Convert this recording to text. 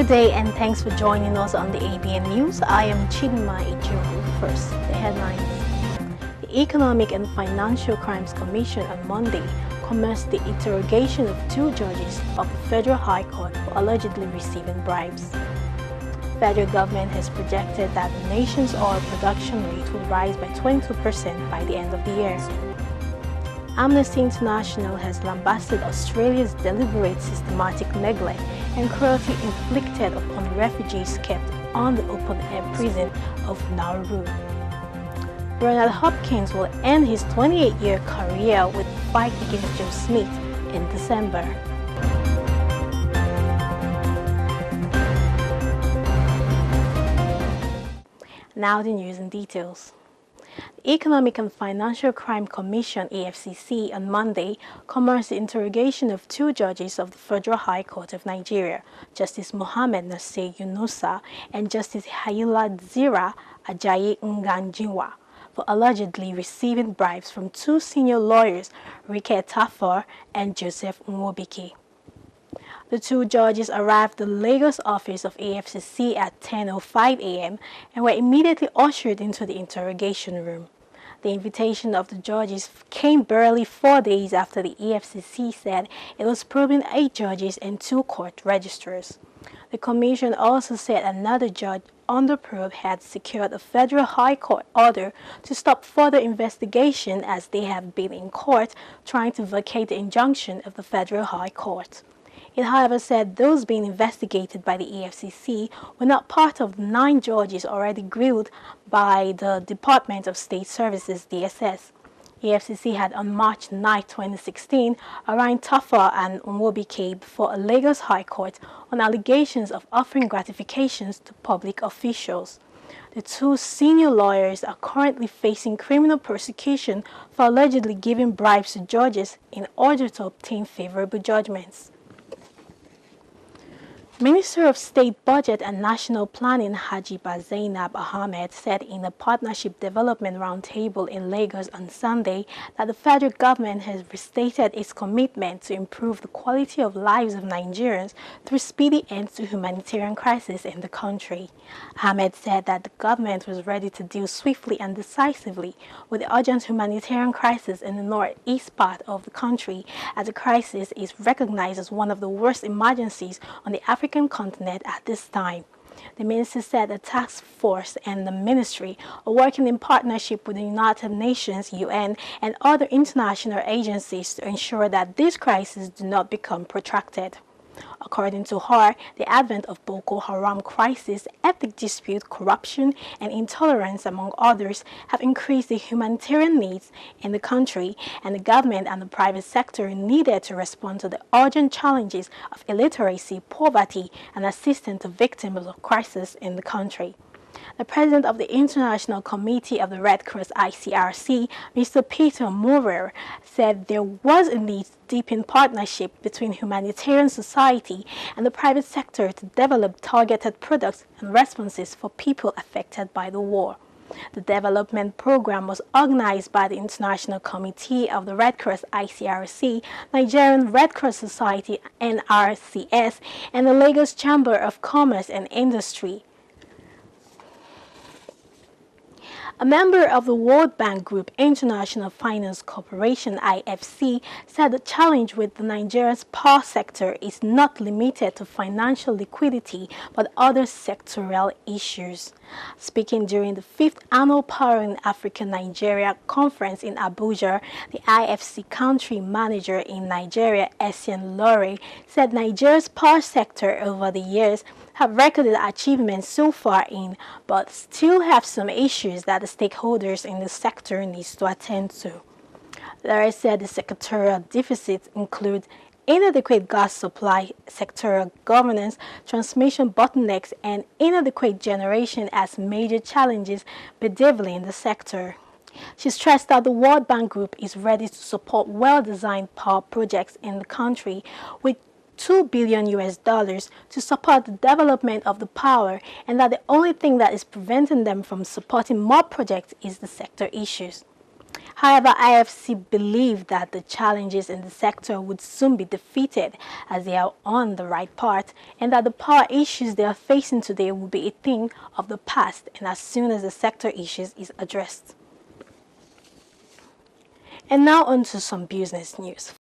Good day and thanks for joining us on the ABN News. I am Chidma Ijohu. First, the headlines. The Economic and Financial Crimes Commission on Monday commenced the interrogation of two judges of the Federal High Court for allegedly receiving bribes. The federal government has projected that the nation's oil production rate will rise by 22% by the end of the year. Amnesty International has lambasted Australia's deliberate systematic neglect and cruelty inflicted upon refugees kept on the open-air prison of Nauru. Bernard Hopkins will end his 28-year career with a fight against Joe Smith in December. Now the news in details. The Economic and Financial Crime Commission (EFCC) on Monday commenced the interrogation of two judges of the Federal High Court of Nigeria, Justice Mohammed Nasir Yunusa and Justice Hayila Zira Ajayi Nganjiwa, for allegedly receiving bribes from two senior lawyers, Rike Tafor and Joseph Nwobike. The two judges arrived at the Lagos office of EFCC at 10:05 a.m. and were immediately ushered into the interrogation room. The invitation of the judges came barely 4 days after the EFCC said it was probing 8 judges and 2 court registrars. The commission also said another judge under probe had secured a federal high court order to stop further investigation as they have been in court trying to vacate the injunction of the federal high court. It, however, said those being investigated by the EFCC were not part of the 9 judges already grilled by the Department of State Services (DSS). EFCC had on March 9, 2016, arraigned Tafa and Nwobike before a Lagos High Court on allegations of offering gratifications to public officials. The two senior lawyers are currently facing criminal prosecution for allegedly giving bribes to judges in order to obtain favorable judgments. Minister of State Budget and National Planning Hajiba Zainab Ahmed said in a Partnership Development Roundtable in Lagos on Sunday that the federal government has restated its commitment to improve the quality of lives of Nigerians through speedy ends to humanitarian crisis in the country. Ahmed said that the government was ready to deal swiftly and decisively with the urgent humanitarian crisis in the northeast part of the country, as the crisis is recognized as one of the worst emergencies on the African continent at this time. The minister said the task force and the ministry are working in partnership with the United Nations, UN, and other international agencies to ensure that this crisis do not become protracted. According to her, the advent of Boko Haram crisis, ethnic dispute, corruption, and intolerance, among others, have increased the humanitarian needs in the country, and the government and the private sector needed to respond to the urgent challenges of illiteracy, poverty, and assistance to victims of crisis in the country. The president of the International Committee of the Red Cross ICRC, Mr. Peter Maurer, said there was a need to deepen partnership between humanitarian society and the private sector to develop targeted products and responses for people affected by the war. The development program was organized by the International Committee of the Red Cross ICRC, Nigerian Red Cross Society NRCS, and the Lagos Chamber of Commerce and Industry. A member of the World Bank Group International Finance Corporation (IFC) said the challenge with the Nigeria's power sector is not limited to financial liquidity but other sectoral issues. Speaking during the 5th Annual Power in Africa-Nigeria Conference in Abuja, the IFC country manager in Nigeria, Essien Lore, said Nigeria's power sector over the years have recorded achievements so far but still have some issues that the stakeholders in the sector needs to attend to. Larry said the sectoral deficits include inadequate gas supply, sectoral governance, transmission bottlenecks, and inadequate generation as major challenges bedeviling the sector. She stressed that the World Bank Group is ready to support well-designed power projects in the country with $2 billion to support the development of the power, and that the only thing that is preventing them from supporting more projects is the sector issues. However, IFC believed that the challenges in the sector would soon be defeated as they are on the right path, and that the power issues they are facing today will be a thing of the past and as soon as the sector issues is addressed. And now on to some business news.